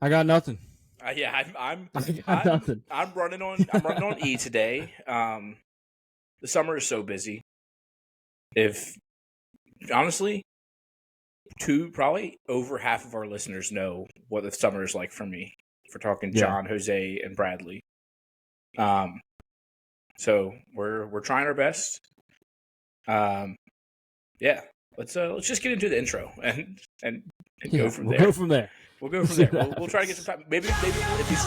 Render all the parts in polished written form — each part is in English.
I got nothing. Yeah, I got nothing. I'm running on E today. The summer is so busy. If honestly, probably over half of our listeners know what the summer is like for me. If we're talking Yeah. John, Jose, and Bradley. So we're trying our best. Yeah. Let's just get into the intro and go from there. Go from there. We'll go from there. We'll try to get some time. Maybe if you.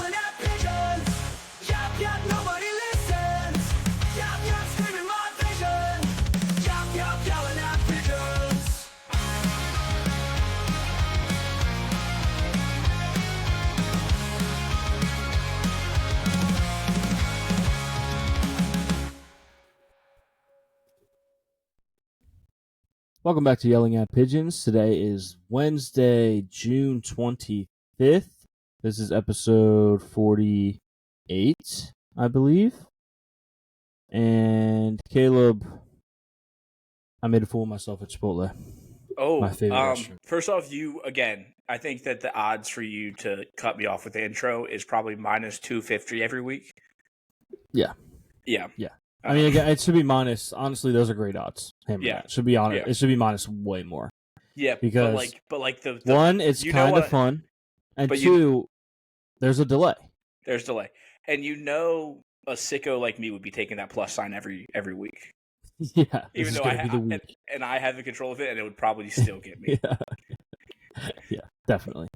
Welcome back to Yelling at Pigeons. Today is Wednesday, June 25th. This is episode 48, I believe. And Caleb, I made a fool of myself at Chipotle. Oh, my favorite restaurant. First off, I think that the odds for you to cut me off with the intro is probably minus 250 every week. Yeah. Yeah. I mean, it should be minus. Honestly, those are great odds. It should be on it. It should be minus way more. Yeah, because but the one, it's kind of fun, and two, there's a delay. There's delay, and a sicko like me would be taking that plus sign every week. Yeah, even though I have the control of it, and it would probably still get me. Yeah, definitely.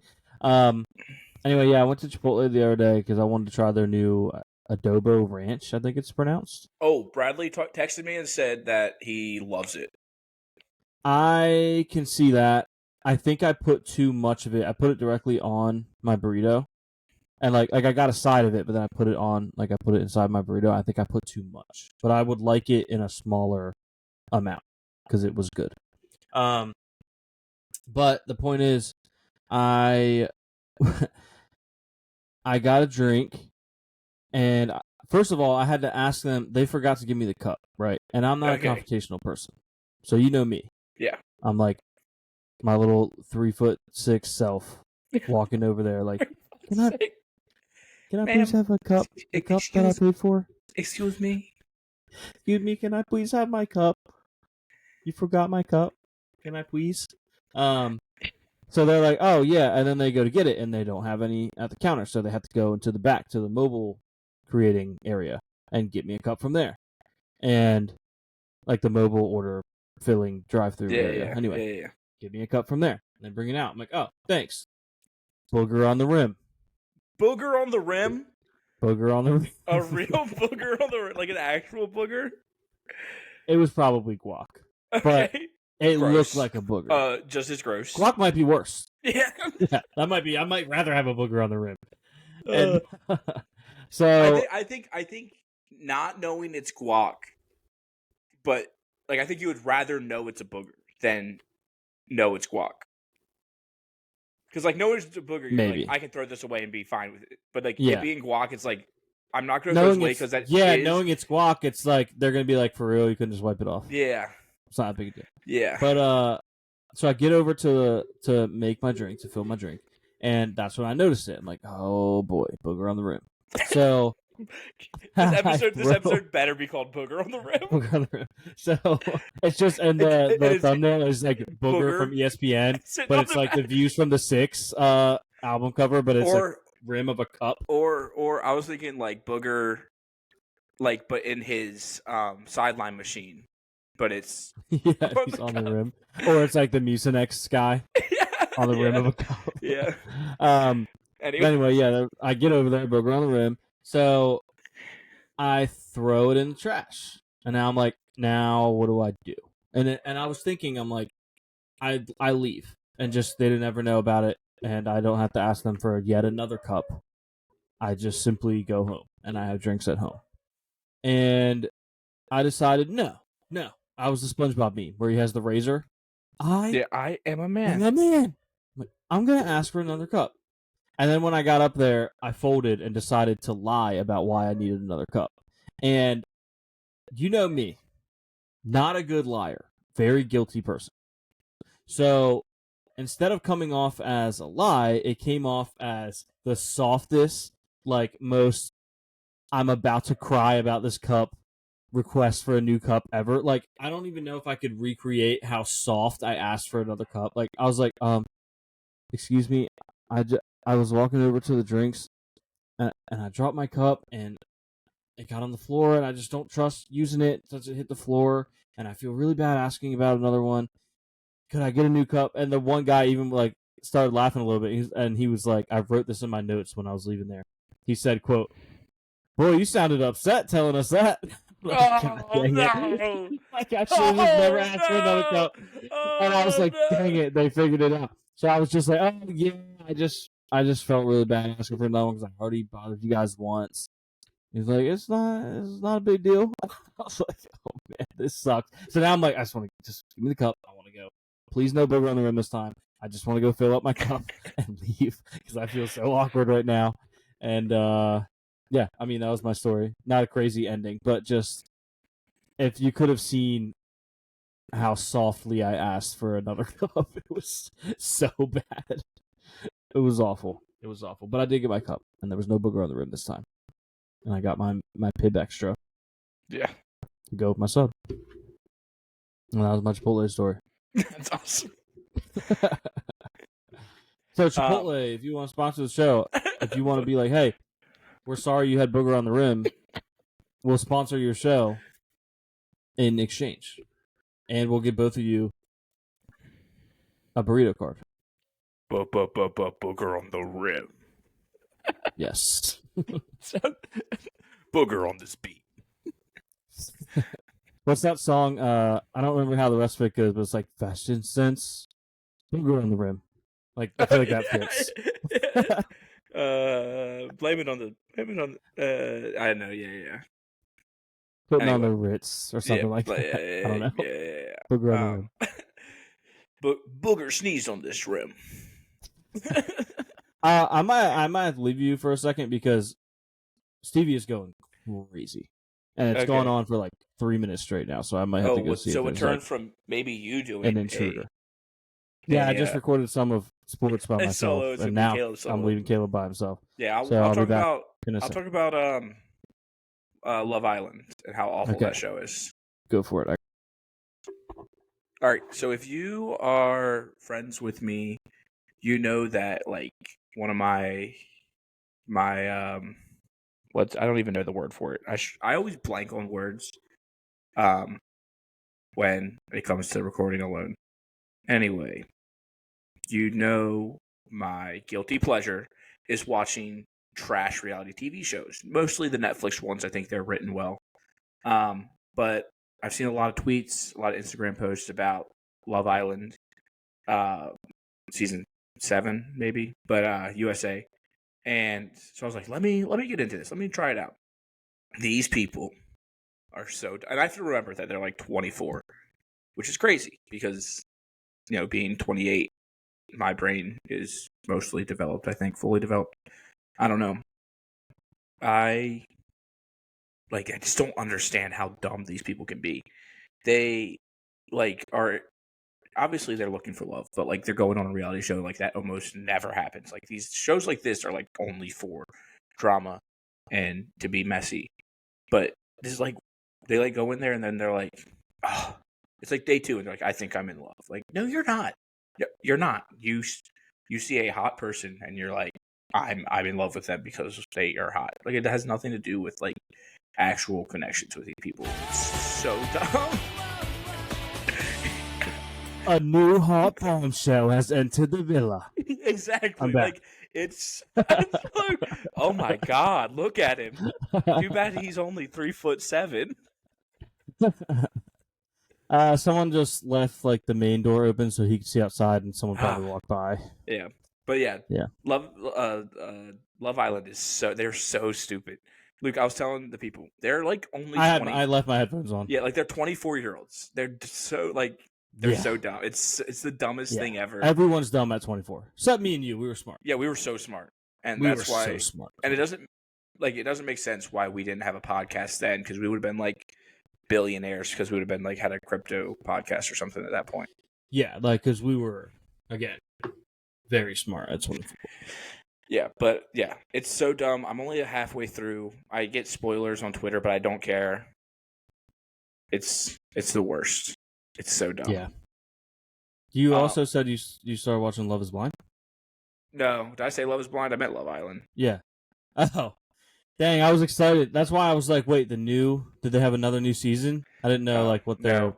Anyway, I went to Chipotle the other day because I wanted to try their new Adobo Ranch, I think it's pronounced. Oh, Bradley texted me and said that he loves it. I can see that. I think I put too much of it. I put it directly on my burrito. And like I got a side of it, but then I put it inside my burrito. I think I put too much. But I would like it in a smaller amount because it was good. But the point is, I got a drink. And first of all, I had to ask them. They forgot to give me the cup, right? And I'm not a confrontational person, so you know me. Yeah, I'm like my little 3'6" self walking over there, like, can I please have a cup? The cup that I paid for. Excuse me. Excuse me. Can I please have my cup? You forgot my cup. Can I please? So they're like, oh yeah, and then they go to get it, and they don't have any at the counter, so they have to go into the back to the mobile creating area and get me a cup from there, and like the mobile order filling drive-through area. Anyway, get me a cup from there and then bring it out. I'm like, oh, thanks. Booger on the rim. Booger on the rim. Booger on the rim. A real booger on the rim, like an actual booger. It was probably guac, but it looked like a booger. Just as gross. Guac might be worse. Yeah, that might be. I might rather have a booger on the rim. And so I think not knowing it's guac, but like I think you would rather know it's a booger than know it's guac. Because like knowing it's a booger, you're like, I can throw this away and be fine with it. But like it being guac, it's like I'm not going to throw this away because that. Yeah, knowing it's guac, it's like they're going to be like, for real, you couldn't just wipe it off. Yeah, it's not a big deal. Yeah, but so I get over to make my drink, to fill my drink, and that's when I noticed it. I'm like, oh boy, booger on the rim. So this episode better be called Booger on the Rim. Booger on the Rim. So it's just, and the thumbnail is like Booger from ESPN, but it's like the Views from the Six album cover, but it's like rim of a cup. Or I was thinking like Booger, like but in his sideline machine, but it's he's on the rim, or it's like the Mucinex guy on the rim of a cup. Yeah. Anyway, I get over there, Booger on the Rim. So I throw it in the trash, and now I'm like, now what do I do? And I was thinking, I'm like, I leave, and just they didn't ever know about it, and I don't have to ask them for yet another cup. I just simply go home, and I have drinks at home. And I decided, no, I was the SpongeBob meme where he has the razor. I am a man. I'm gonna ask for another cup. And then when I got up there, I folded and decided to lie about why I needed another cup. And you know me, not a good liar, very guilty person. So instead of coming off as a lie, it came off as the softest, like most I'm about to cry about this cup request for a new cup ever. Like, I don't even know if I could recreate how soft I asked for another cup. Like, I was like, excuse me, I was walking over to the drinks and I dropped my cup and it got on the floor and I just don't trust using it since it hit the floor and I feel really bad asking about another one. Could I get a new cup? And the one guy even like started laughing a little bit and he was like, I wrote this in my notes when I was leaving there. He said, quote, "Boy, you sounded upset telling us that." Like, Oh no! Like, I should have just never asked for another cup. And I was like, dang it, they figured it out. So I was just like, oh yeah, I just felt really bad asking for another one because I already bothered you guys once. He's like, it's not a big deal. I was like, oh man, this sucks. So now I'm like, I just want to just give me the cup. I want to go. Please no Booger on the Rim this time. I just want to go fill up my cup and leave because I feel so awkward right now. And yeah, I mean that was my story. Not a crazy ending, but just if you could have seen how softly I asked for another cup, it was so bad. It was awful. It was awful. But I did get my cup, and there was no Booger on the Rim this time. And I got my Pib Extra. Yeah. To go with my sub. And that was my Chipotle story. That's awesome. So Chipotle, if you want to sponsor the show, if you want to be like, hey, we're sorry you had Booger on the Rim, we'll sponsor your show in exchange. And we'll give both of you a burrito card. Booger on the Rim. Yes. Booger on this beat. What's that song? I don't remember how the rest of it goes, but it's like fashion sense, Booger on the Rim. Like I feel like that fits. Blame it on I know, yeah. Putting on the Ritz or something like that. I don't know. Yeah. Booger on the Rim. But Booger sneezed on this rim. I might have to leave you for a second because Stevie is going crazy, and it's going on for like 3 minutes straight now. So I might have to go see. So it turned from maybe you doing an intruder. Yeah, I just recorded some of sports by myself, and now I'm leaving Caleb by himself. Yeah, I'll talk about Love Island and how awful that show is. Go for it. All right, so if you are friends with me, you know that like one of my I don't even know the word for it. I always blank on words when it comes to recording alone. Anyway, you know my guilty pleasure is watching trash reality TV shows. Mostly the Netflix ones. I think they're written well. But I've seen a lot of tweets, a lot of Instagram posts about Love Island, season 7 maybe, but USA. And so I was like, let me get into this. Let me try it out. These people are so, and I have to remember that they're like 24, which is crazy because, you know, being 28, my brain is mostly developed. I think fully developed. I don't know. I just don't understand how dumb these people can be. They are obviously they're looking for love, but like they're going on a reality show like that almost never happens. Like these shows like this are like only for drama and to be messy. But this is like they like go in there and then they're like, oh, it's like day 2 and they're like, I think I'm in love. Like, no, you're not. You're not. You see a hot person and you're like, I'm in love with them because they are hot. Like it has nothing to do with like actual connections with these people. It's so dumb. A new hot porn show has entered the villa. Exactly. Like it's like, oh my god, look at him. Too bad he's only 3'7". Someone just left like the main door open so he could see outside, and someone probably walked by. Yeah, but yeah. Love Island is they're so stupid. Luke, I was telling the people they're like only. I left my headphones on. Yeah, like they're 24-year-olds. They're so like. They're so dumb. It's the dumbest thing ever. Everyone's dumb at 24. Except me and you. We were smart. Yeah, we were so smart. And that's why so smart. And it doesn't make sense why we didn't have a podcast then, because we would have been like billionaires, because we would have been like had a crypto podcast or something at that point. Yeah, like because we were Again, very smart at 24. Yeah, but yeah, it's so dumb. I'm only halfway through. I get spoilers on Twitter, but I don't care. It's the worst. It's so dumb. Yeah. You also said you started watching Love Is Blind? No, did I say Love Is Blind? I meant Love Island. Yeah. Oh, dang! I was excited. That's why I was like, "Wait, did they have another new season?" I didn't know like what their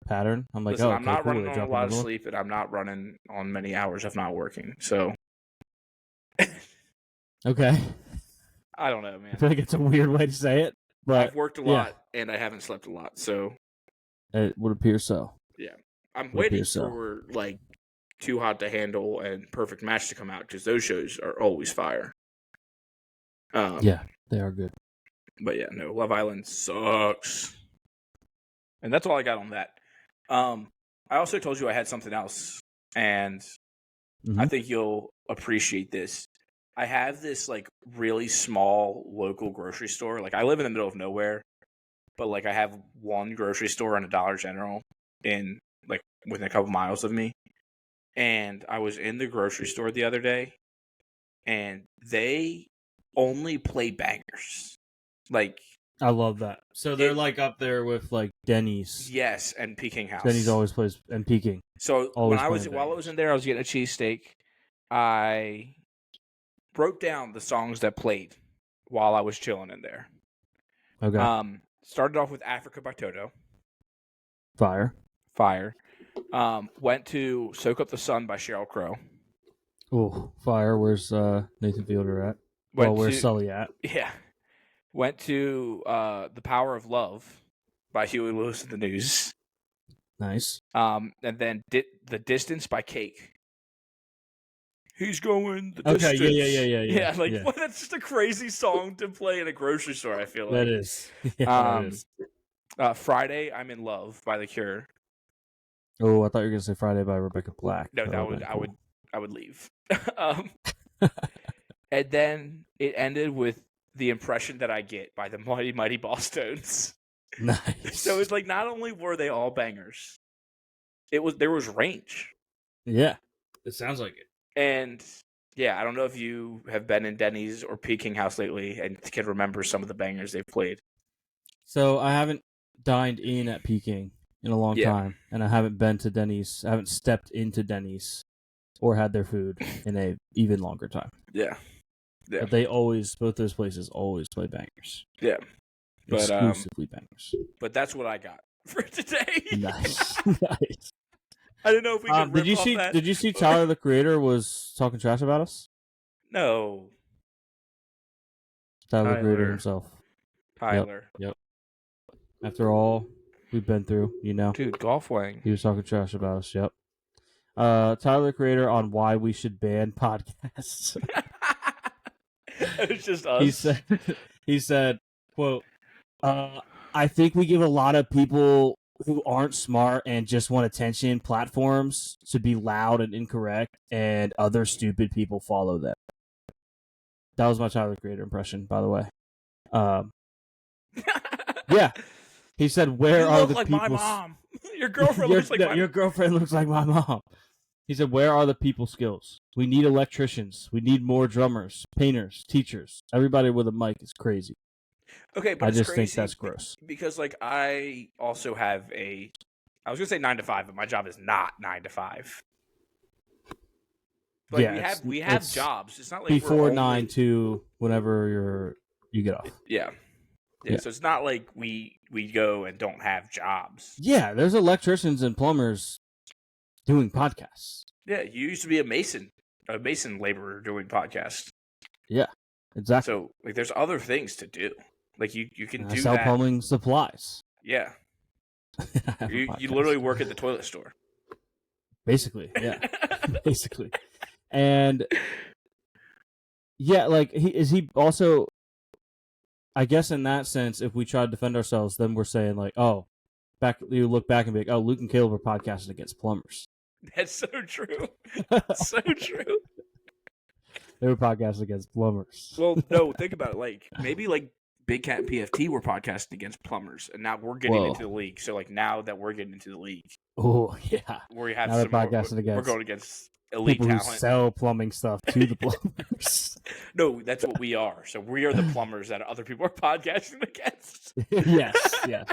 pattern. I'm like, listen, "Oh, I'm not cool. running They on drop a lot of another one?" sleep, and I'm not running on many hours of not working. So, Okay. I don't know, I man. feel like it's a weird way to say it, but I've worked a lot and I haven't slept a lot, so it would appear so. yeah. I'm waiting for like Too Hot to Handle and Perfect Match to come out because those shows are always fire. Yeah, they are good. But yeah, no, Love Island sucks. And that's all I got on that. I also told you I had something else, and I think you'll appreciate this. I have this like really small local grocery store. Like I live in the middle of nowhere, but like I have one grocery store and a Dollar General in like within a couple miles of me. And I was in the grocery store the other day, and they only play bangers. Like I love that. So they're like up there with like Denny's. Yes, and Peking House. Denny's always plays and Peking. So always while I was in there, I was getting a cheesesteak. I wrote down the songs that played while I was chilling in there. Okay. Started off with Africa by Toto. Fire. Went to Soak Up the Sun by Sheryl Crow. Oh, fire. Where's Nathan Fielder at? Where's Sully at? Yeah. Went to The Power of Love by Huey Lewis and the News. Nice. And then The Distance by Cake. He's going the distance. Okay, yeah. Like, well, that's just a crazy song to play in a grocery store, I feel like. That is. Yeah, that is. Friday, I'm in Love by The Cure. Oh, I thought you were going to say Friday by Rebecca Black. No, I would leave. And then it ended with The Impression That I Get by the Mighty Mighty Boss Tones. Nice. So it's like not only were they all bangers, there was range. Yeah, it sounds like it. And yeah, I don't know if you have been in Denny's or Peking House lately and can remember some of the bangers they've played. So I haven't dined in at Peking in a long time, and I haven't been to Denny's. I haven't stepped into Denny's or had their food in a even longer time. Yeah. But both those places always play bangers. Yeah. But, exclusively bangers. But that's what I got for today. Nice. Nice. I don't know if we can rip off that. Did you see Tyler, the Creator, was talking trash about us? No. Tyler, the Creator himself. Tyler. Yep. After all we've been through, Dude, Golf Wang. He was talking trash about us, yep. Tyler, the Creator, on why we should ban podcasts. It's just us. He said, quote, I think we give a lot of people who aren't smart and just want attention platforms to be loud and incorrect, and other stupid people follow them. That was my Tyler, the Creator impression, by the way. Yeah. He said, "Where are the people?" You look like my mom. Your girlfriend looks like my mom. Your girlfriend looks like my mom. He said, "Where are the people skills? We need electricians. We need more drummers, painters, teachers. Everybody with a mic is crazy." Okay, but I just think that's gross. Because like I also have I was gonna say 9 to 5, but my job is not 9 to 5. Like yeah, we have jobs. It's not like before 9 to whenever you get off. Yeah. So it's not like we go and don't have jobs. Yeah, there's electricians and plumbers doing podcasts. Yeah, you used to be a mason laborer doing podcasts. Yeah, exactly. So like, there's other things to do. Like you can do sell that. plumbing supplies. Yeah. you literally work at the toilet store. Basically, yeah. Basically. And yeah, like he also, I guess in that sense, if we try to defend ourselves, then we're saying like, oh, you look back and be like, oh, Luke and Caleb are podcasting against plumbers. That's so true. So true. They were podcasting against plumbers. Well, no, think about it. Like maybe like Big Cat and PFT were podcasting against plumbers, and now we're getting into the league. So like now that we're getting into the league, Oh yeah. where we have Now they're some more, podcasting against we're going against elite people who talent. sell plumbing stuff to the plumbers. No, that's what we are. So we are the plumbers that other people are podcasting against. Yes. Yes,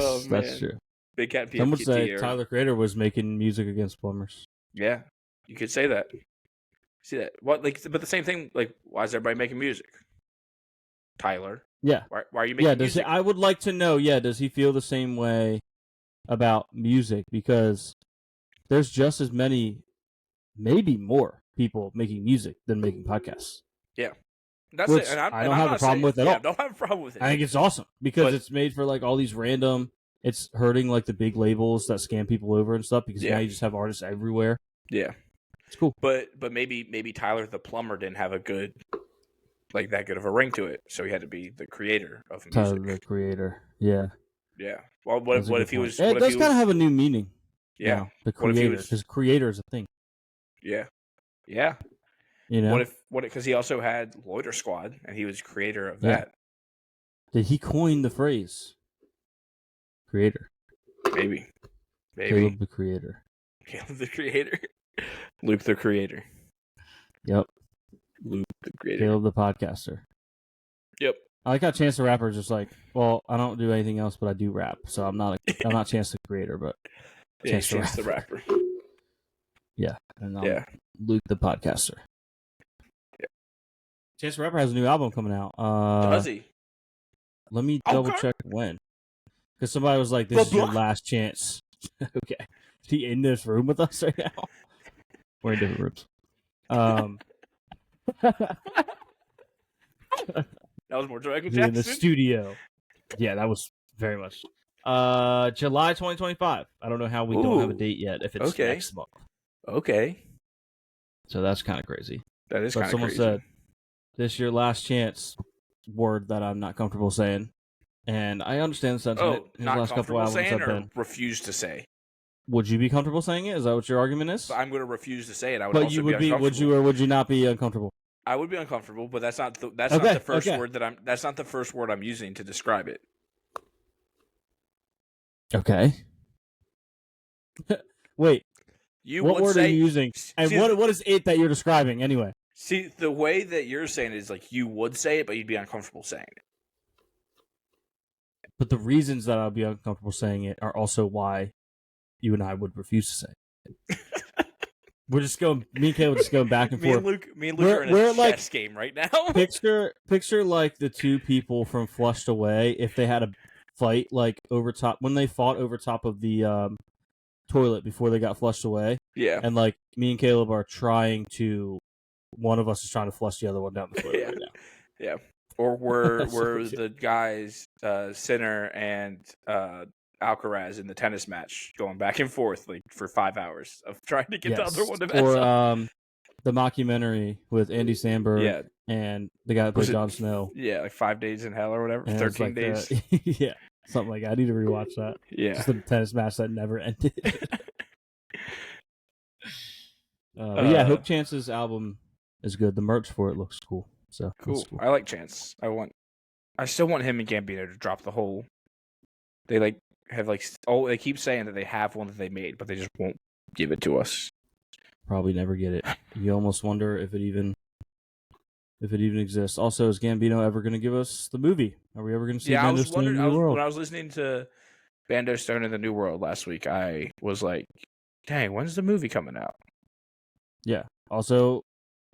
Oh, that's man. true. Big Cat and PFT. Some would say Tyler Creator was making music against plumbers. Yeah, you could say that. See that? What? Like, but the same thing. Like, why is everybody making music? Tyler. Yeah. Why are you making music? I would like to know. Yeah. Does he feel the same way about music? Because there's just as many, maybe more people making music than making podcasts. Yeah. That's Which it. And I don't have a problem with at all. I don't have a problem with it. I think it's awesome because it's made for like all these random. It's hurting like the big labels that scam people over and stuff because now you just have artists everywhere. Yeah, it's cool. But maybe Tyler the plumber didn't have a good that good of a ring to it, so he had to be the creator of music. Tyler the creator. Yeah. Yeah. Well, what if he was? It does kind of have a new meaning. Yeah. Now, the creator, because creator is a thing. Yeah. Yeah. You know. What? Because he also had Loiter Squad, and he was creator of that. Did he coin the phrase? Creator. Maybe. Caleb the creator. Caleb the creator. Luke the creator. Yep. Luke the creator. Caleb the podcaster. Yep. I like how Chance the Rapper is just like, well, I don't do anything else, but I do rap, so I'm not Chance the creator, but Chance the Rapper. Yeah. And Luke the podcaster. Yeah. Chance the Rapper has a new album coming out. Does he? Let me double check when. Because somebody was like, this is your last chance. Okay. Is he in this room with us right now? We're in different rooms. That was more Michael Jackson. In the studio. Yeah, that was very much. July 2025. I don't know how we don't have a date yet, if it's next month. Okay. So that's kind of crazy. That is kind of crazy. Someone said, this your last chance, word that I'm not comfortable saying. And I understand the sentiment. Oh, not comfortable saying or refuse to say? Would you be comfortable saying it? Is that what your argument is? I'm going to refuse to say it. I would but also you would be, would you or would you not be uncomfortable? I would be uncomfortable, but that's not the first word that I'm. That's not the first word I'm using to describe it. Okay. Wait. What word are you using? And what is it that you're describing anyway? See, the way that you're saying it is like you would say it, but you'd be uncomfortable saying it. But the reasons that I'll be uncomfortable saying it are also why you and I would refuse to say it. We're just going. Me and Caleb just going back and forth. Me and Luke are in a chess game right now. Picture like the two people from Flushed Away if they had a fight like over top when they fought over top of the toilet before they got flushed away. Yeah. And like me and Caleb are trying to. One of us is trying to flush the other one down the toilet right now. Yeah. Or we're the guys, Sinner and Alcaraz in the tennis match, going back and forth like for 5 hours of trying to get the other one to mess up. Or the mockumentary with Andy Samberg and the guy that played Jon Snow. Yeah, like 5 Days in Hell or whatever. And 13 days. Yeah, something like that. I need to rewatch that. Yeah. Just the tennis match that never ended. But yeah, Hope Chance's album is good. The merch for it looks cool. So cool. I like Chance. I still want him and Gambino to drop the whole. They they keep saying that they have one that they made, but they just won't give it to us. Probably never get it. You almost wonder if it even exists. Also, is Gambino ever going to give us the movie? Are we ever going to see Bando Stone in the New World? When I was listening to Bando Stone in the New World last week, I was like, dang, when's the movie coming out? Yeah. Also,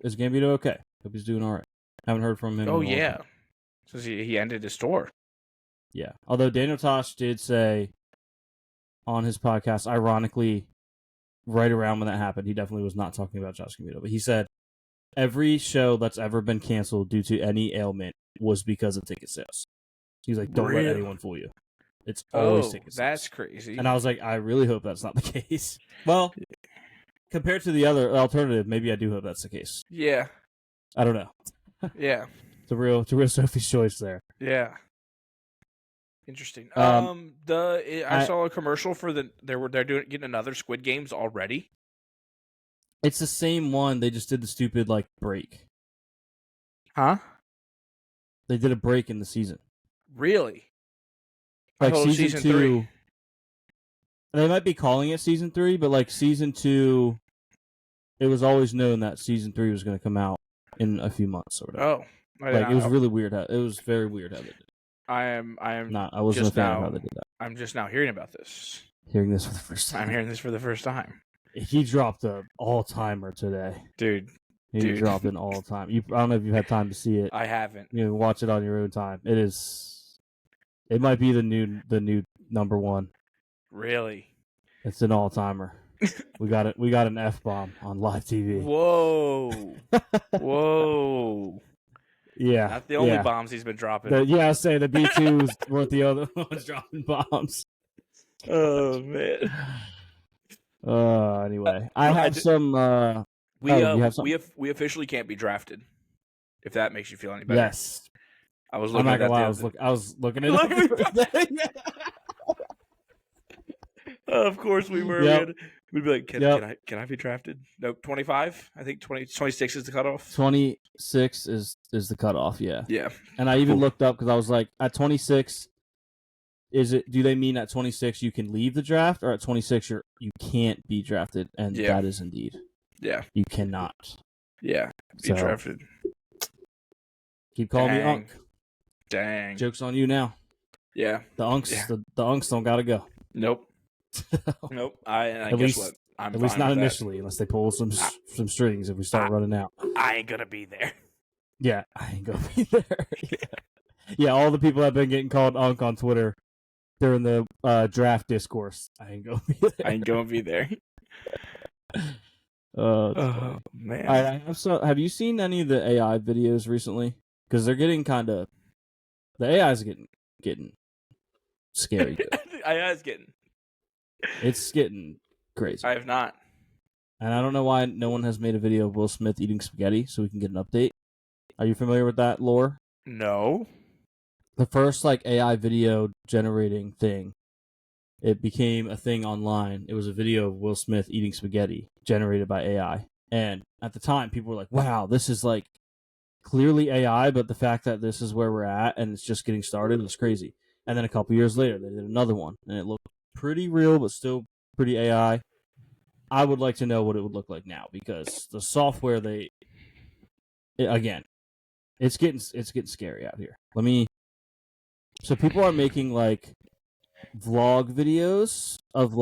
is Gambino okay? Hope he's doing all right. Haven't heard from him. Oh, yeah. Says he ended his tour. Yeah. Although Daniel Tosh did say on his podcast, ironically, right around when that happened, he definitely was not talking about Josh Gambino, but he said every show that's ever been canceled due to any ailment was because of ticket sales. He's like, don't let anyone fool you. It's always ticket sales. That's crazy. And I was like, I really hope that's not the case. Well, compared to the other alternative, maybe I do hope that's the case. Yeah. I don't know. Yeah. It's a real Sophie's choice there. Yeah. Interesting. I saw a commercial for they're getting another Squid Games already. It's the same one. They just did the stupid break. Huh? They did a break in the season. Really? Like I thought it was season 2. 3. They might be calling it season 3, but like season 2, it was always known that season 3 was going to come out in a few months or whatever. Oh, Like it was really weird. It was very weird how they did it. I wasn't a fan of how they did that. I'm just now hearing about this. Hearing this for the first time. I'm hearing this for the first time. He dropped an all-timer today. Dude. He dropped an all-time. I don't know if you've had time to see it. I haven't. You know, watch it on your own time. It might be the new number 1. Really? It's an all-timer. We got an F-bomb on live TV. Whoa. Whoa. Yeah. Not the only bombs he's been dropping. I say the B2s weren't the other ones dropping bombs. Oh, man. Anyway, I have some. We officially can't be drafted. If that makes you feel any better. Yes. I was looking at that. I was looking at it. Of course we were. Yep. We'd be like, can I be drafted? No, 25? I think 26 is the cutoff. 26 is the cutoff, yeah. Yeah. And I even looked up because I was like, at 26, do they mean at 26 you can leave the draft, or at 26 you can't be drafted? And that is indeed. Yeah. You cannot. Yeah. Be drafted. Keep calling me Unk. Dang. Joke's on you now. Yeah. The Unks don't gotta go. Nope. Nope. I guess what? I'm at least not initially, unless they pull some strings if we start running out. I ain't gonna be there. Yeah, I ain't gonna be there. Yeah, all the people that have been getting called Unk on Twitter during the draft discourse. I ain't gonna be there. I ain't gonna be there. Oh man! Have you seen any of the AI videos recently? Because they're getting the AI's getting scary. AI's It's getting crazy. I have not. And I don't know why no one has made a video of Will Smith eating spaghetti so we can get an update. Are you familiar with that lore? No. The first AI video generating thing, it became a thing online. It was a video of Will Smith eating spaghetti generated by AI. And at the time, people were like, wow, this is clearly AI, but the fact that this is where we're at and it's just getting started is crazy. And then a couple years later, they did another one, and it looked pretty real, but still pretty AI. I would like to know what it would look like now, because the software it's getting scary out here. So people are making vlog videos of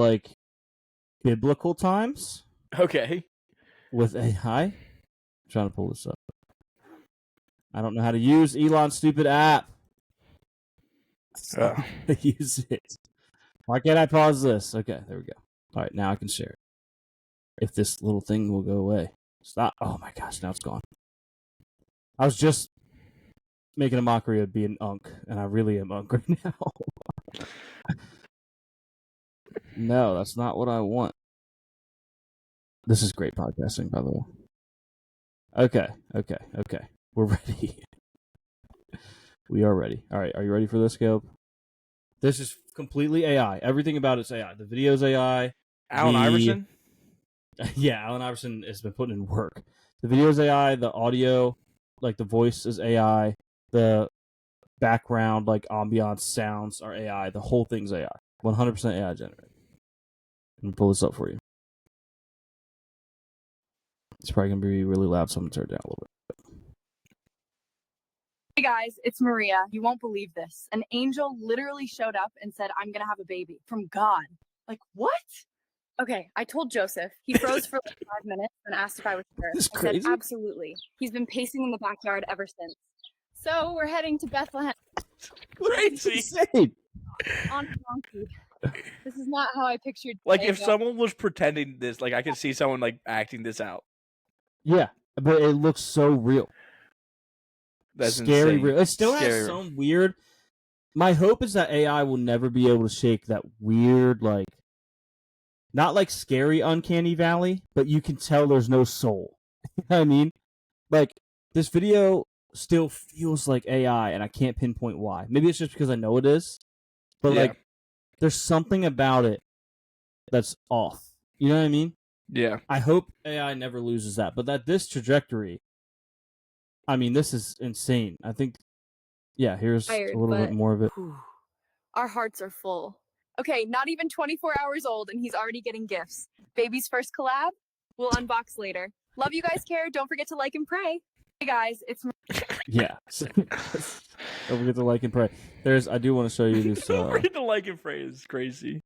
biblical times. Okay. With AI. I'm trying to pull this up. I don't know how to use Elon's stupid app. Use it. Why can't I pause this? Okay, there we go. All right, now I can share it. If this little thing will go away. Stop. Oh my gosh, now it's gone. I was just making a mockery of being Unk, and I really am Unk right now. No, that's not what I want. This is great podcasting, by the way. Okay. We're ready. We are ready. All right, are you ready for this, Caleb? This is completely AI. Everything about it's AI. The video's AI. Allen Iverson? Yeah, Allen Iverson has been putting in work. The video's AI. The audio, the voice is AI. The background, ambiance sounds are AI. The whole thing's AI. 100% AI generated. Let me pull this up for you. It's probably going to be really loud, so I'm going to turn it down a little bit. Hey guys, it's Maria. You won't believe this. An angel literally showed up and said, I'm going to have a baby from God. What? Okay, I told Joseph. He froze for 5 minutes and asked if I was sure. I said, absolutely. He's been pacing in the backyard ever since. So we're heading to Bethlehem. Crazy. On donkey. This is not how I pictured. If someone was pretending this, I could see someone acting this out. Yeah, but it looks so real. That's scary insane. real. It still has some weird. My hope is that AI will never be able to shake that weird, not scary uncanny valley, but you can tell there's no soul. You know what I mean? This video still feels like AI, and I can't pinpoint why. Maybe it's just because I know it is, but there's something about it that's off. You know what I mean? Yeah. I hope AI never loses that, but this trajectory, I mean, this is insane. I think yeah, here's Tired, a little bit but- more of it. Our hearts are full. Okay, not even 24 hours old, and he's already getting gifts. Baby's first collab? We'll unbox later. Love you guys, care. Don't forget to like and pray. Hey guys, it's Yeah. Don't forget to like and pray. I do want to show you this Don't forget to like and pray. It's crazy.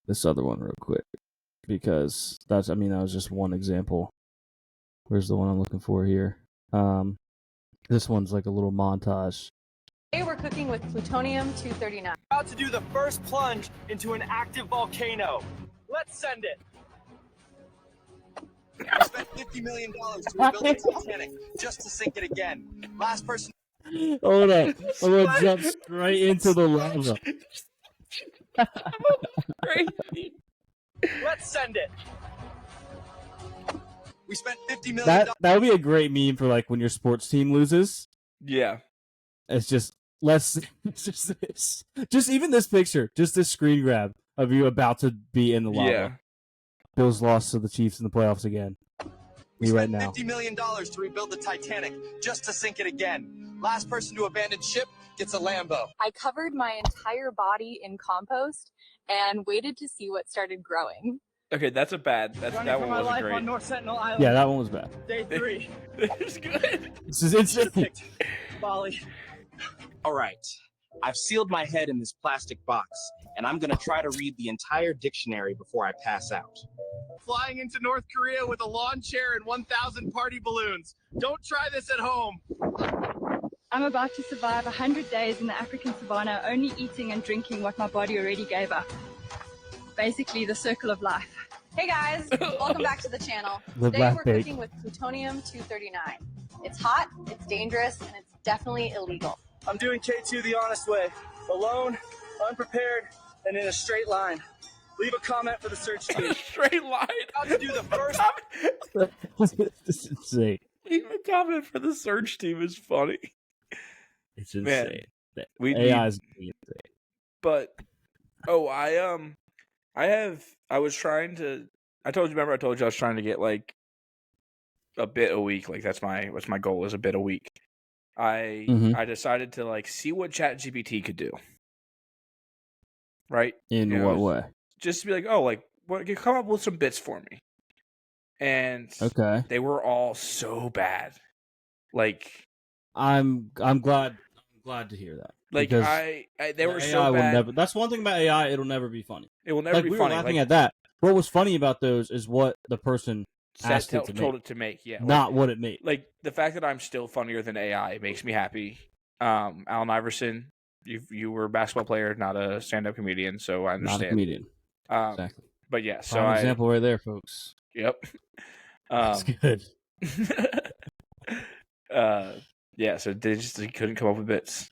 this other one real quick, because that was just one example. Where's the one I'm looking for here? This one's like a little montage. Today we're cooking with plutonium-239. About to do the first plunge into an active volcano. Let's send it. We spent $50 million to rebuild the Titanic just to sink it again. Last person. Hold on. I'm gonna jump straight into the lava. Crazy. Let's send it. We spent $50 million. That would be a great meme for like when your sports team loses. Yeah. It's just it's just this. Just even this picture, just this screen grab of you about to be in the lava. Yeah. Bills lost to the Chiefs in the playoffs again. We Me right spent now. $50 million to rebuild the Titanic just to sink it again. Last person to abandon ship gets a Lambo. I covered my entire body in compost and waited to see what started growing. Okay, that one wasn't great. on North Sentinel Island. Yeah, that one was bad. Day 3. It's good. This is insane. Picked Bali. All right. I've sealed my head in this plastic box, and I'm going to try to read the entire dictionary before I pass out. Flying into North Korea with a lawn chair and 1,000 party balloons. Don't try this at home. I'm about to survive 100 days in the African savannah, only eating and drinking what my body already gave up. Basically, the circle of life. Hey guys, welcome back to the channel. The Today black we're pig. cooking with plutonium-239. It's hot, it's dangerous, and it's definitely illegal. I'm doing K2 the honest way. Alone, unprepared, and in a straight line. Leave a comment for the search team. Straight line. About to do the first. This is insane. Leave a comment for the search team is funny. It's Man, insane. we AI is insane. But I was trying to. I told you I was trying to get like a bit a week. Like that's my goal is a bit a week. Mhm. I decided to like see what ChatGPT could do. Right? In You know, what way? Just to be like, oh, like what? Come up with some bits for me. And Okay. they were all so bad. Like I'm glad to hear that. Like because they were AI so will bad. never. That's one thing about AI. It'll never be funny. It will never Like be we funny. were laughing Like, at that. What was funny about those is what the person asked it to told make, it to make. Yeah, not what it made. like the fact that I'm still funnier than AI makes me happy. Allen Iverson, you were a basketball player, not a stand-up comedian, so I Not a understand. comedian. Um, Exactly. but yeah, so Prime example right there, folks. Yep. That's good. Yeah, so they couldn't come up with bits.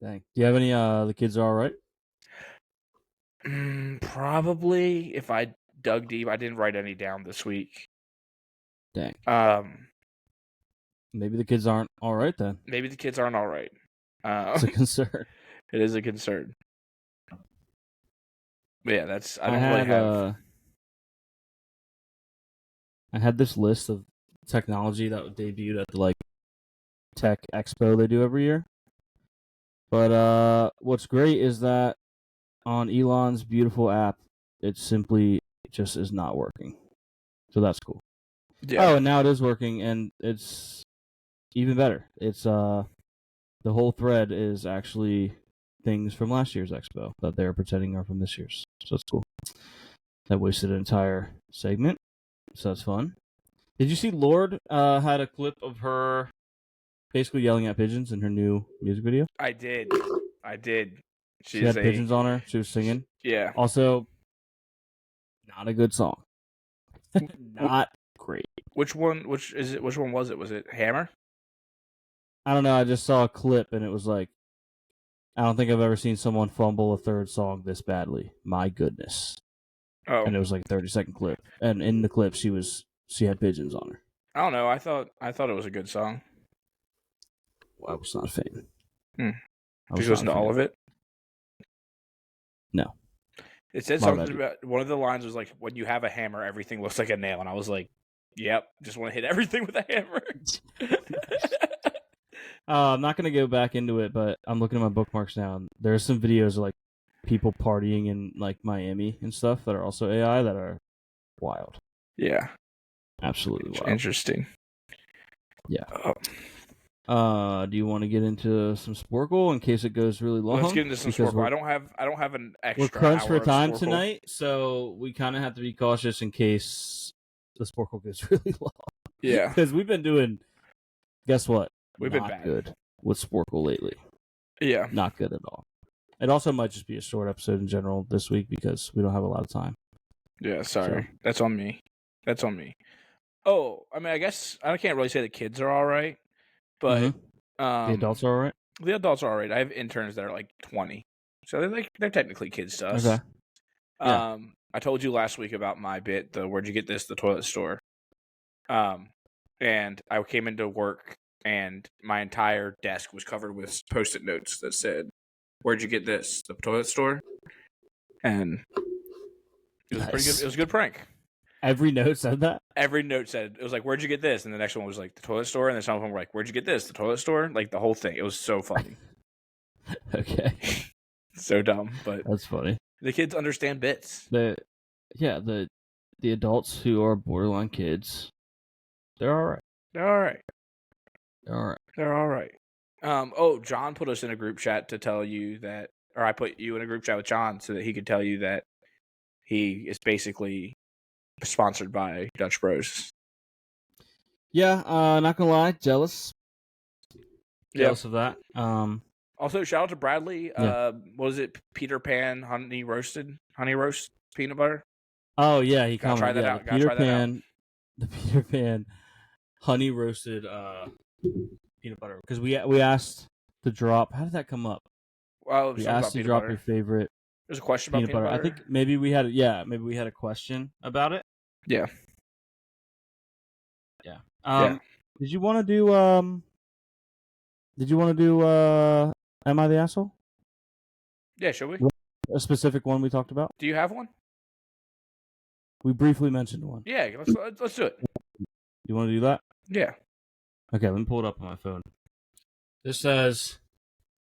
Dang. Do you have any? The kids are all right. Probably if I dug deep, I didn't write any down this week. Dang. Maybe Maybe the kids aren't all right then. the kids aren't all right. It's a concern. It is a concern. But yeah, that's I I don't really have. I had this list of technology that debuted at the like tech expo they do every year. But what's great is that on Elon's beautiful app, it simply just is not working. So that's cool. Yeah. Oh, and now it is working, and it's even better. It's the whole thread is actually things from last year's expo that they're pretending are from this year's. So that's cool. That wasted an entire segment. So that's fun. Did you see Lorde had a clip of her basically yelling at pigeons in her new music video? I did. She had pigeons on her. She was singing. Yeah. Also, not a good song. Not great. Which one was it? Was it Hammer? I don't know. I just saw a clip and it was like, I don't think I've ever seen someone fumble a third song this badly. My goodness. Oh. And it was like a 30-second clip. And in the clip, she had pigeons on her. I don't know. I thought it was a good song. Well, I was not a fan. Did you listen to all of it? No. It said My something bad. about one of the lines was like, "When you have a hammer, everything looks like a nail," and I was like, "Yep, just want to hit everything with a hammer." I'm not gonna go back into it, but I'm looking at my bookmarks now, and there's some videos of like people partying in like Miami and stuff that are also AI that are wild. Yeah. Absolutely wild. Interesting. Yeah. Oh. Do you want to get into some Sporkle in case it goes really long? Let's get into some Because Sporkle. I don't have an extra. we're crunched for hour of time Sporkle. tonight, so we kind of have to be cautious in case the Sporkle goes really long. Yeah. Because we've been doing. Guess what? We've Not been bad. good with Sporkle lately. Yeah. Not good at all. It also might just be a short episode in general this week because we don't have a lot of time. Yeah, sorry. So. That's on me. Oh, I mean, I guess I can't really say the kids are all right, but the adults are all right. The adults are all right. I have interns that are like 20, so they're technically kids to us. Okay. Yeah. I told you last week about my bit, the where'd you get this, the toilet store. And I came into work and my entire desk was covered with Post-it notes that said, "Where'd you get this? The toilet store?" And it was pretty good. It was a good prank. Every note said that? Every note said, it was like, "Where'd you get this?" And the next one was like, "The toilet store." And then some of them were like, "Where'd you get this? The toilet store?" Like the whole thing. It was so funny. Okay. So dumb, but that's funny. The kids understand bits. The adults who are borderline kids, they're all right. They're all right. They're all right. They're all right. Oh, John put us in a group chat to tell you that, or I put you in a group chat with John so that he could tell you that he is basically sponsored by Dutch Bros. Yeah, not gonna lie, jealous. Jealous of that. Also, shout out to Bradley. Yeah. What was it? Peter Pan honey roast peanut butter. Oh yeah, he commented. Try that out. The Peter Pan honey roasted peanut butter, because we asked to drop. How did that come up? Well, we asked to drop your favorite. There's a question about peanut butter. I think maybe we had a question about it. Yeah. Yeah. Did you want to do Am I the Asshole? Yeah, should we? A specific one we talked about? Do you have one? We briefly mentioned one. Yeah, let's do it. You want to do that? Yeah. Okay, let me pull it up on my phone. This says,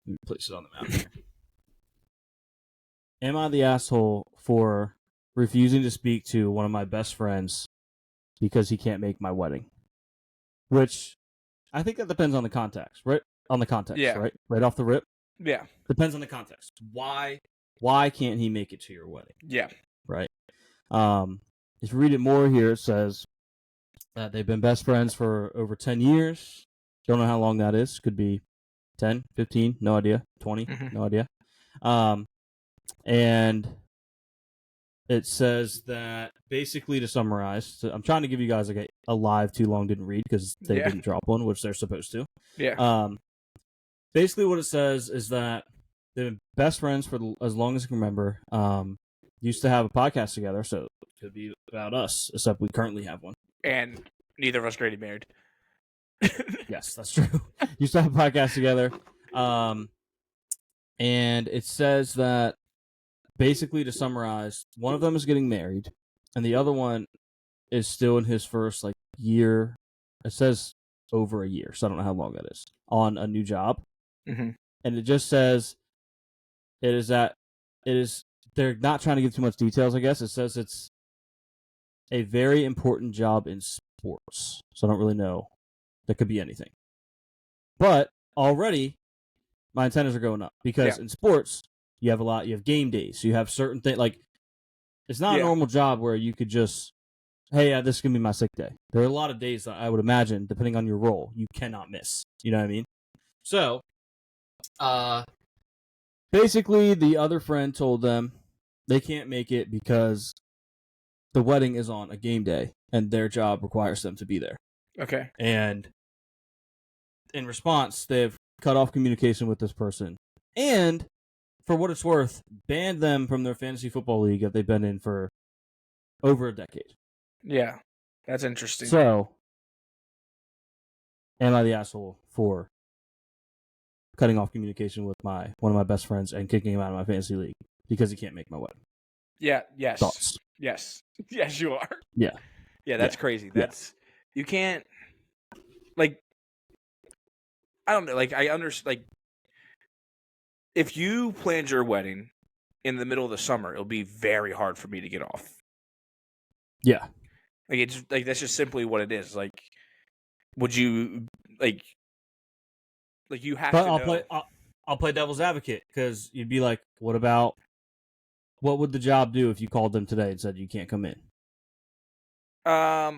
let me place it on the map here. Am I the asshole for refusing to speak to one of my best friends because he can't make my wedding? Which, I think that depends on the context, right? On the context, yeah. Right? Right off the rip? Yeah. Depends on the context. Why can't he make it to your wedding? Yeah. Right? If you read it more here, it says that they've been best friends for over 10 years. Don't know how long that is. Could be 10, 15, no idea. 20, no idea. And it says that, basically, to summarize, so I'm trying to give you guys like a live too long didn't read because they didn't drop one, which they're supposed to. Yeah. Basically what it says is that they've been best friends for as long as I can remember. Used to have a podcast together, so it could be about us, except we currently have one. And neither of us are getting married. Yes, that's true. Used to have a podcast together. And it says that, basically, to summarize, one of them is getting married, and the other one is still in his first year. It says over a year, so I don't know how long that is, on a new job. Mm-hmm. And it just says they're not trying to give too much details, I guess. It says it's a very important job in sports, so I don't really know. That could be anything. But already, my antennas are going up, because in sports, you have game days. You have certain things, it's not a normal job where you could just, hey, this is going to be my sick day. There are a lot of days that I would imagine, depending on your role, you cannot miss. You know what I mean? So, basically, the other friend told them they can't make it because the wedding is on a game day, and their job requires them to be there. Okay. And in response, they've cut off communication with this person. And, for what it's worth, banned them from their fantasy football league that they've been in for over a decade. Yeah, that's interesting. So, am I the asshole for cutting off communication with one of my best friends and kicking him out of my fantasy league because he can't make my wedding? Yeah, yes. Thoughts? Yes. Yes, you are. Yeah. Yeah, that's crazy. You can't, I don't know. Like I understand. Like if you planned your wedding in the middle of the summer, it'll be very hard for me to get off. Yeah. Like it's like that's just simply what it is. Like, would you like you have But to know? I'll play devil's advocate because you'd be like, what would the job do if you called them today and said you can't come in? I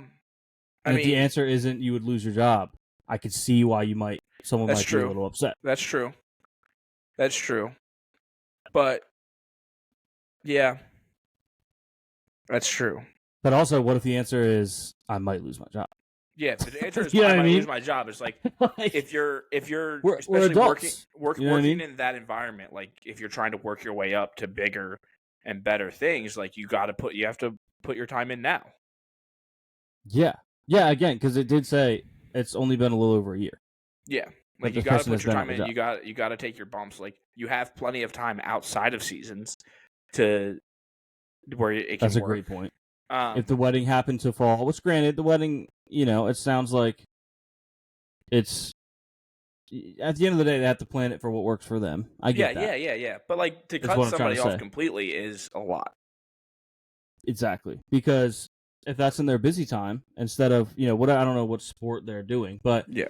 And if mean, the answer isn't you would lose your job, I could see why someone That's might be true. a little upset. That's true. That's true. But yeah, that's true. But also, what if the answer is I might lose my job? Yeah, if the answer is You know I what I might mean? lose my job. It's like Like, if you're we're especially adults. You know what I working mean? in that environment, like if you're trying to work your way up to bigger and better things, like you have to put your time in now. Yeah. Again, because it did say it's only been a little over a year. Yeah. But Like you this got to person put has your been at time the in. job. You got to take your bumps. Like you have plenty of time outside of seasons to where it can That's a work. great point. Um, If the wedding happened to fall, which granted, the wedding, it sounds like it's at the end of the day they have to plan it for what works for them. I get that. Yeah. But like to That's cut what I'm somebody trying to off say. completely is a lot. Exactly. Because if that's in their busy time, instead of, I don't know what sport they're doing, but Yeah.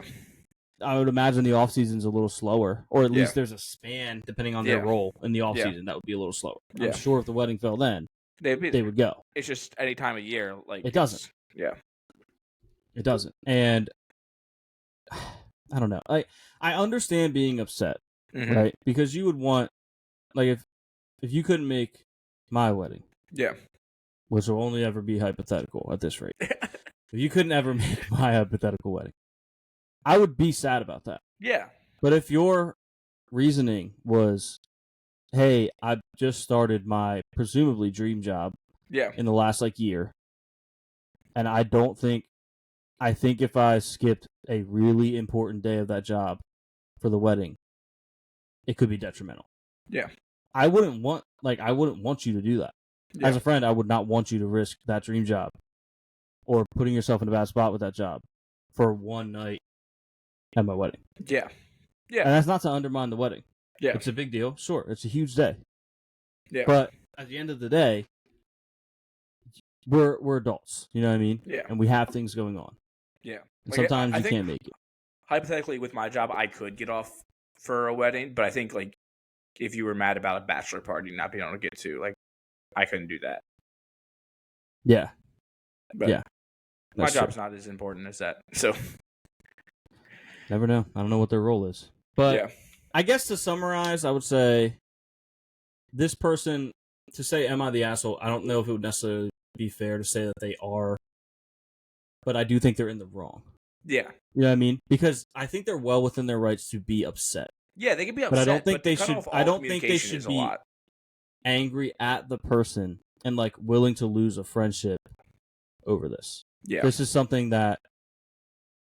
I would imagine the off season's a little slower, or at Yeah. least there's a span depending on their Yeah. role in the off Yeah. season that would be a little slower. Yeah. I'm sure if the wedding fell then, they would go. It's just any time of year. Like It doesn't. Yeah. It doesn't. And I don't know. I understand being upset, Mhm. right? Because you would want, like, if you couldn't make my wedding, Yeah. which will only ever be hypothetical at this rate, if you couldn't ever make my hypothetical wedding, I would be sad about that. Yeah. But if your reasoning was, hey, I just started my presumably dream job Yeah. in the last year, and I think if I skipped a really important day of that job for the wedding, it could be detrimental. Yeah. I wouldn't want you to do that. Yeah. As a friend, I would not want you to risk that dream job or putting yourself in a bad spot with that job for one night at my wedding. Yeah. Yeah. And that's not to undermine the wedding. Yeah. It's a big deal. Sure, it's a huge day. Yeah. But at the end of the day, we're adults. You know what I mean? Yeah. And we have things going on. Yeah. And Like, sometimes I you think can't make it. hypothetically, with my job, I could get off for a wedding, but I think if you were mad about a bachelor party not being able to get to, I couldn't do that. Yeah. But Yeah. my That's job's true. not as important as that. So Never know. I don't know what their role is. But yeah. I guess to summarize, I would say this person, to say, am I the asshole? I don't know if it would necessarily be fair to say that they are, but I do think they're in the wrong. Yeah. You know what I mean? Because I think they're well within their rights to be upset. Yeah, they can be upset, But I don't think they to cut should. off all I don't think they communication should is a be lot. angry at the person and willing to lose a friendship over this. Yeah. This is something that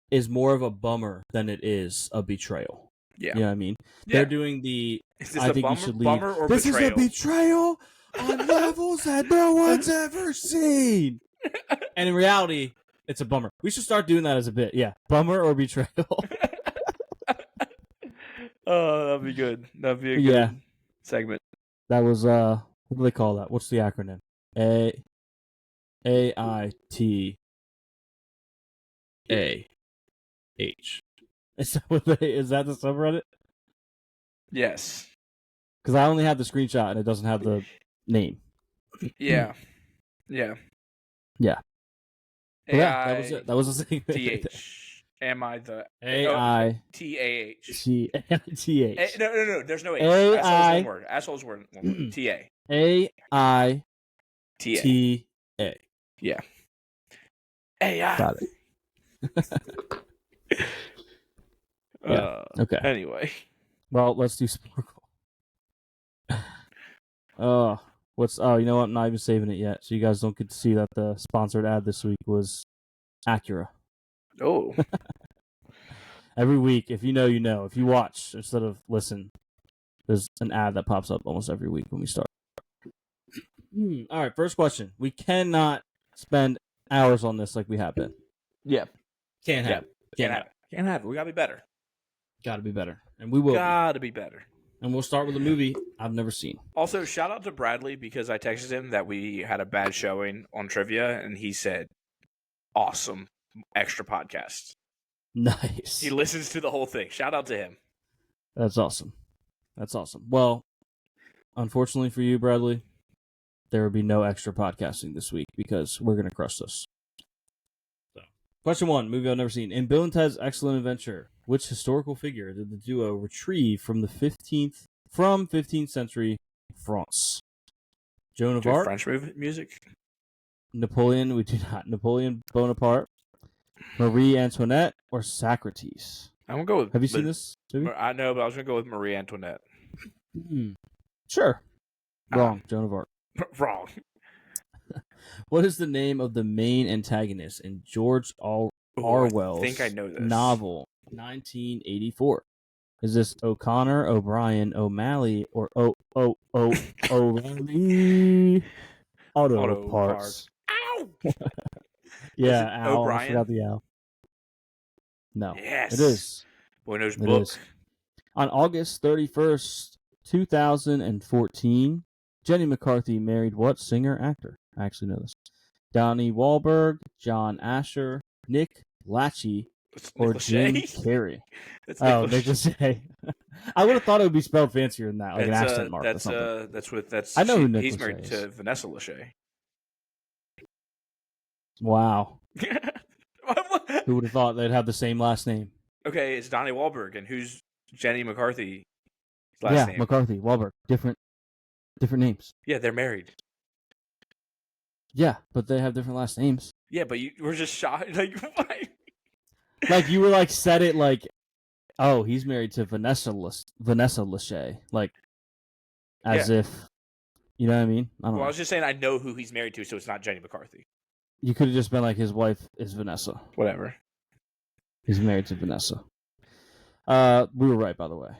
is more of a bummer than it is a betrayal. Yeah. You know what I mean? Yeah. They're doing the. Is this I a think bummer, you should leave. bummer or This betrayal? is a betrayal on levels that no one's ever seen. And in reality, it's a bummer. We should start doing that as a bit. Yeah, bummer or betrayal. Oh, that'd be good. That'd be a good segment. That was what do they call that? What's the acronym? AITAH. Is that the subreddit? Yes. Because I only have the screenshot and it doesn't have the name. Yeah. Yeah. Yeah. Yeah, that was it. That was the segment. TH. Am I the AITAH. No. There's no H. AI. Asshole's one word. TA. AITA. Yeah. AI. Got it. Yeah. Okay. Anyway. Well, let's do Sparkle. You know what? I'm not even saving it yet, so you guys don't get to see that the sponsored ad this week was Acura. Oh. Every week, if you know, you know. If you watch instead of listen, there's an ad that pops up almost every week when we start. All right, first question. We cannot spend hours on this like we have been. Yeah. Can't have it. Can't have it. We gotta be better. Got to be better, and we will. Gotta be better. And we'll start with a movie I've never seen. Also, shout out to Bradley because I texted him that we had a bad showing on trivia, and he said, "Awesome, extra podcast." Nice. He listens to the whole thing. Shout out to him. That's awesome. That's awesome. Well, unfortunately for you, Bradley, there will be no extra podcasting this week because we're going to crush this. So, question 1, movie I've never seen. In Bill and Ted's Excellent Adventure, which historical figure did the duo retrieve from the 15th century France? Joan of Arc, French music. Napoleon, we do not. Napoleon Bonaparte, Marie Antoinette, or Socrates? I'm gonna go with. Have you seen this movie? I know, but I was gonna go with Marie Antoinette. Sure. Wrong. Joan of Arc. Wrong. What is the name of the main antagonist in George Orwell's I think I know this. novel 1984? Is this O'Connor, O'Brien, O'Malley, or O'Reilly? Auto parts. Ow! Yeah, it ow. O'Brien? I forgot the ow. No. Yes. It is. Boy knows It book. is. On August 31st, 2014, Jenny McCarthy married what singer-actor? I actually know this. Donnie Wahlberg, John Asher, Nick Lachey, or Jim Carrey? That's Nick Lachey. I would have thought it would be spelled fancier than that, like an accent mark or something. That's I know who Nick he's Lachey married is. to Vanessa Lachey. Wow. Who would have thought they'd have the same last name? Okay, it's Donnie Wahlberg, and who's Jenny McCarthy's last name? McCarthy, Wahlberg, different names. Yeah, they're married. Yeah, but they have different last names. Yeah, but you were just shocked. Like, why? Like you were like said it like, oh, he's married to Vanessa Lachey, like as if, you know what I mean? I don't know. I was just saying I know who he's married to, so it's not Jenny McCarthy. You could have just been like his wife is Vanessa. Whatever. He's married to Vanessa. We were right, by the way.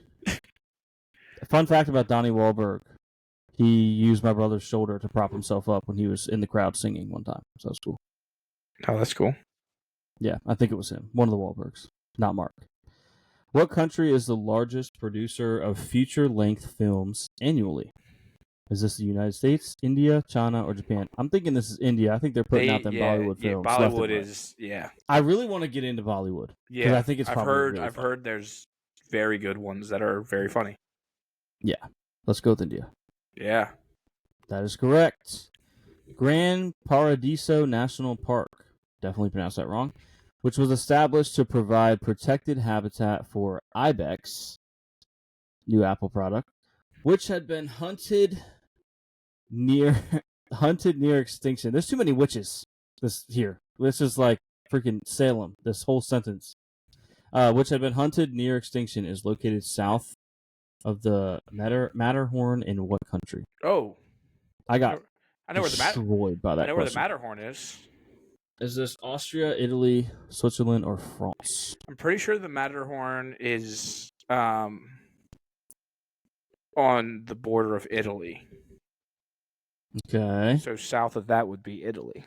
Fun fact about Donnie Wahlberg: he used my brother's shoulder to prop himself up when he was in the crowd singing one time. So that's cool. Oh, that's cool. Yeah, I think it was him. One of the Wahlbergs, not Mark. What country is the largest producer of feature-length films annually? Is this the United States, India, China, or Japan? I'm thinking this is India. I think they're putting out them Bollywood films. Yeah, Bollywood is, yeah. I really want to get into Bollywood. Yeah, I think it's probably I've heard there's very good ones that are very funny. Yeah, let's go with India. Yeah. That is correct. Gran Paradiso National Park, definitely pronounced that wrong, which was established to provide protected habitat for ibex, new Apple product, which had been hunted near extinction. There's too many witches. This is like freaking Salem. This whole sentence, which had been hunted near extinction, is located south of the Matterhorn in what country? Oh, I know where the destroyed by that. I know question. where the Matterhorn is. Is this Austria, Italy, Switzerland, or France? I'm pretty sure the Matterhorn is on the border of Italy. Okay. So south of that would be Italy.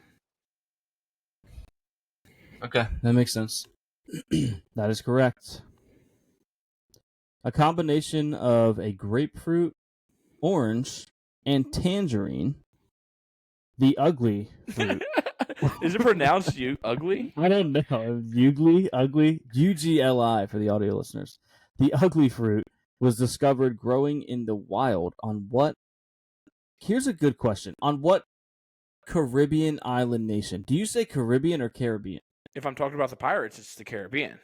Okay, that makes sense. That is correct. A combination of a grapefruit, orange, and tangerine. The ugly fruit. Is it pronounced ugly? I don't know. Ugly. UGLI for the audio listeners. The ugly fruit was discovered growing in the wild on what? Here's a good question. On what Caribbean island nation? Do you say Caribbean or Caribbean? If I'm talking about the pirates, it's the Caribbean.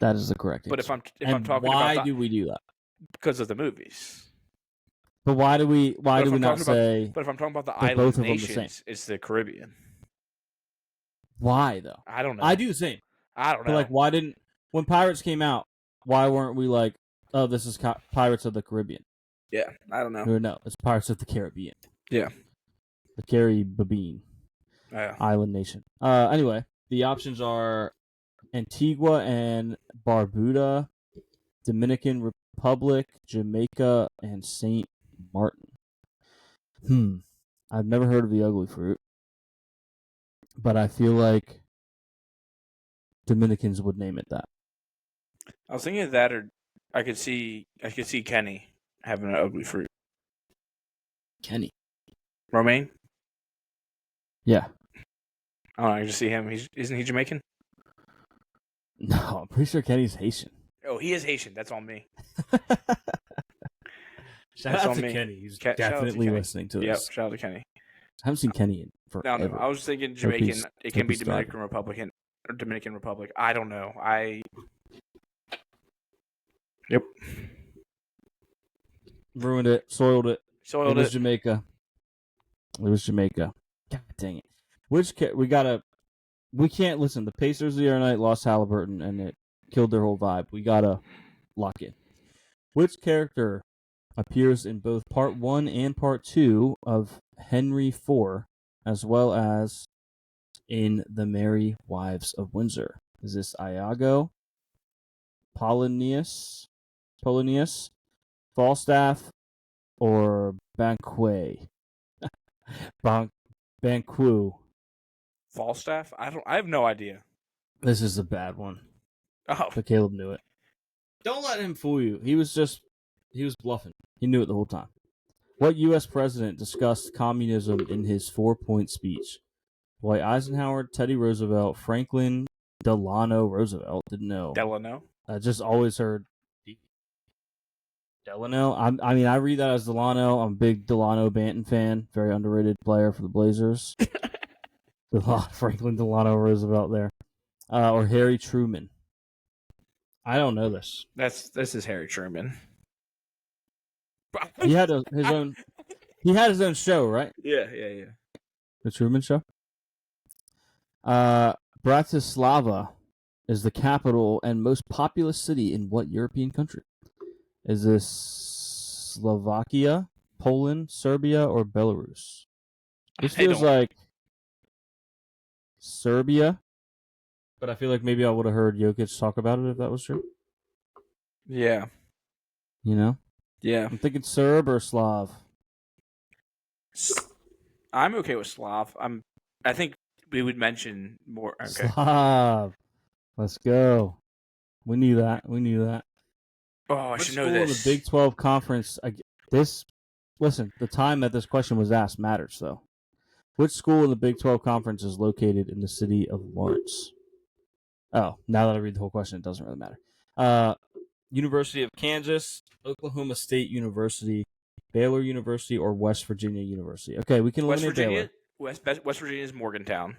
That is the correct answer. But if I'm talking why about do we do that? Because of the movies. But why do we not say? But if I'm talking about the both island of them the nations, it's the Caribbean. Why though? I don't know. I do the same. I don't know. But like, why didn't when Pirates came out? Why weren't we like, oh, this is Pirates of the Caribbean? Yeah, I don't know. Or no, it's Pirates of the Caribbean. Yeah, the Caribbean island nation. Anyway, the options are Antigua and Barbuda, Dominican Republic, Jamaica, and Saint Martin. I've never heard of the ugly fruit, but I feel like Dominicans would name it that. I was thinking of that, or I could see Kenny having an ugly fruit. Kenny. Romaine? Yeah. I don't know. I just see him. Isn't he Jamaican? No, I'm pretty sure Kenny's Haitian. Oh, he is Haitian. That's on me. Shout That's out on to me. Kenny. He's Shout out to definitely Kenny. listening to Yep. us. Shout out to Kenny. I haven't seen Kenny in forever. No. I was thinking Jamaican. It can be Dominican Republican or Dominican Republic. I don't know. Yep. Ruined it. Soiled it. Soiled It was it. Jamaica. It was Jamaica. God dang it. We can't listen. The Pacers the other night lost Halliburton and it killed their whole vibe. We gotta lock in. Which character appears in both Part 1 and Part 2 of Henry IV, as well as in The Merry Wives of Windsor? Is this Iago, Polonius, Falstaff, or Banquet? Banquo. Falstaff? I have no idea. This is a bad one. Oh, But Caleb knew it. Don't let him fool you. He was bluffing. He knew it the whole time. What U.S. president discussed communism in his 4-point speech? Dwight Eisenhower, Teddy Roosevelt, Franklin Delano Roosevelt. Didn't know. Delano. I just always heard Delano. I read that as Delano. I'm a big Delano Banton fan. Very underrated player for the Blazers. Franklin Delano Roosevelt there. Or Harry Truman. I don't know this. This is Harry Truman. He had his own. He had his own show, right? Yeah. The Truman Show. Bratislava is the capital and most populous city in what European country? Is this Slovakia, Poland, Serbia, or Belarus? This feels like Serbia, but I feel like maybe I would have heard Jokic talk about it if that was true. Yeah. You know? Yeah. I'm thinking Serb or Slav. I'm okay with Slav. I think we would mention more. Okay. Slav. Let's go. We knew that. Oh, I should know In this. the Big 12 Conference. Listen, the time that this question was asked matters, though. Which school in the Big 12 Conference is located in the city of Lawrence? Oh, now that I read the whole question, it doesn't really matter. University of Kansas, Oklahoma State University, Baylor University, or West Virginia University. Okay, we can eliminate Baylor. West Virginia is Morgantown.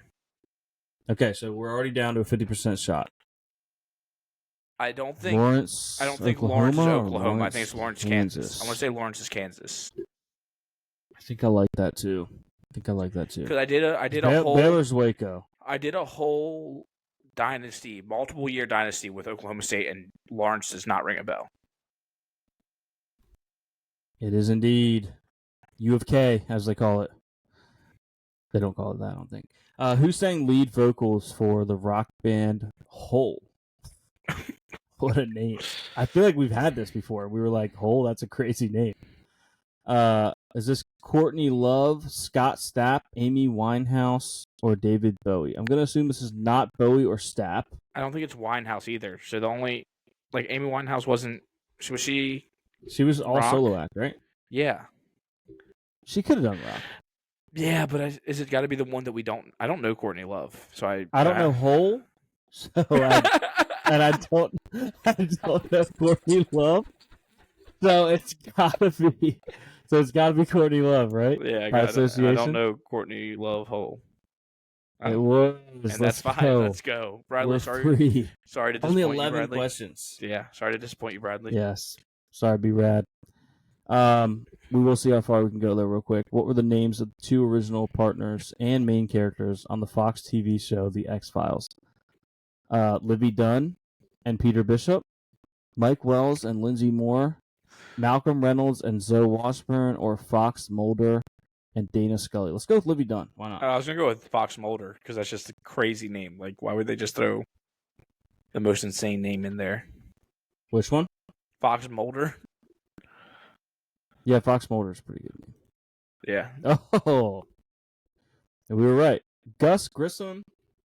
Okay, so we're already down to a 50% shot. I don't think Lawrence. Lawrence is Oklahoma. Lawrence, I think it's Lawrence, Kansas. I'm gonna say Lawrence is Kansas. I think I like that too. Because I did a whole Baylor's Waco. I did a whole dynasty, multiple year dynasty with Oklahoma State, and Lawrence does not ring a bell. It is indeed U of K, as they call it. They don't call it that, I don't think. Who sang lead vocals for the rock band Hole? What a name. I feel like we've had this before. We were like, Hole, that's a crazy name. Is this Courtney Love, Scott Stapp, Amy Winehouse, or David Bowie? I'm going to assume this is not Bowie or Stapp. I don't think it's Winehouse either. So the only, Amy Winehouse wasn't, was she? She was all rock? solo act, right? Yeah. She could have done rock. Yeah, but is it got to be the one that we don't? I don't know Courtney Love, so I don't know Hole, so I don't know Courtney Love, so it's gotta be Courtney Love, right? Yeah, By association. I don't know Courtney Love Hole. It was, and that's fine. Go. Let's go, Bradley. We're sorry free. Sorry to disappoint Only 11 you, Bradley. questions. Yeah, sorry to disappoint you, Bradley. Yes, sorry, be rad. We will see how far we can go, though, real quick. What were the names of the two original partners and main characters on the Fox TV show The X-Files? Livy Dunn and Peter Bishop, Mike Wells and Lindsay Moore, Malcolm Reynolds and Zoe Washburn, or Fox Mulder and Dana Scully. Let's go with Livy Dunn. Why not? I was going to go with Fox Mulder because that's just a crazy name. Why would they just throw the most insane name in there? Which one? Fox Mulder. Yeah, Fox Mulder is a pretty good name. Yeah. Oh, and we were right. Gus Grissom,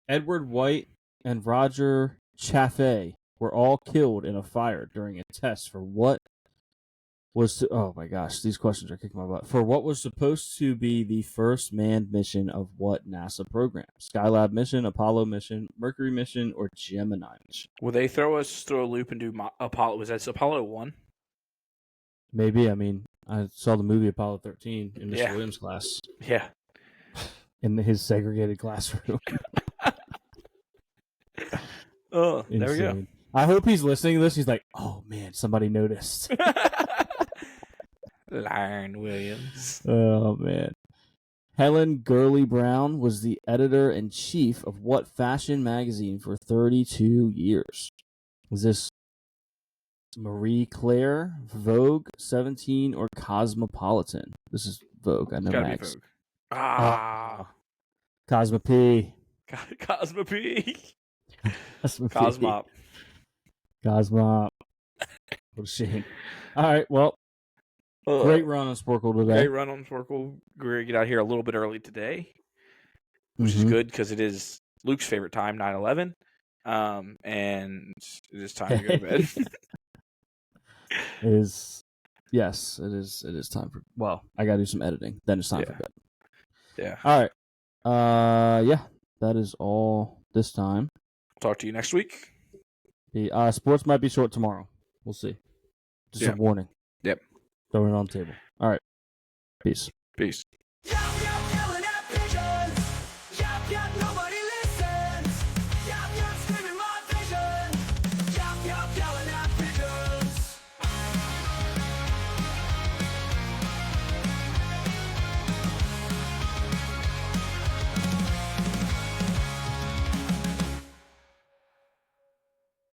Edward White, and Roger Chaffee were all killed in a fire during a test for what was oh my gosh, these questions are kicking my butt. For what was supposed to be the first manned mission of what NASA program? Skylab mission, Apollo mission, Mercury mission, or Gemini mission? Will they throw us through a loop and do Apollo? Was that Apollo 1? Maybe. I mean, I saw the movie Apollo 13 in Mr. Yeah. Williams' class Yeah. in his segregated classroom. Oh, there we go. Insane. I hope he's listening to this. He's like, oh man, somebody noticed. Lauren Williams. Oh man. Helen Gurley Brown was the editor-in-chief of what fashion magazine for 32 years? Was this Marie Claire, Vogue, 17, or Cosmopolitan? This is Vogue. I know Gotta Max. be Vogue. Ah. Cosmo P. Cosmo P. Cosmo P. Cosmop. Cosmop. What a shame. All right, well, great run on Sporkle today. Great run on Sporkle. We're going to get out here a little bit early today, which is good because it is Luke's favorite time, 9/11. And it is time to go to bed. It is. Yes, it is. It is time for. Well, I gotta do some editing. Then it's time for bed. Yeah. All right. Yeah. That is all this time. Talk to you next week. The sports might be short tomorrow. We'll see. Just a warning. Yep. Throwing it on the table. All right. Peace. Peace.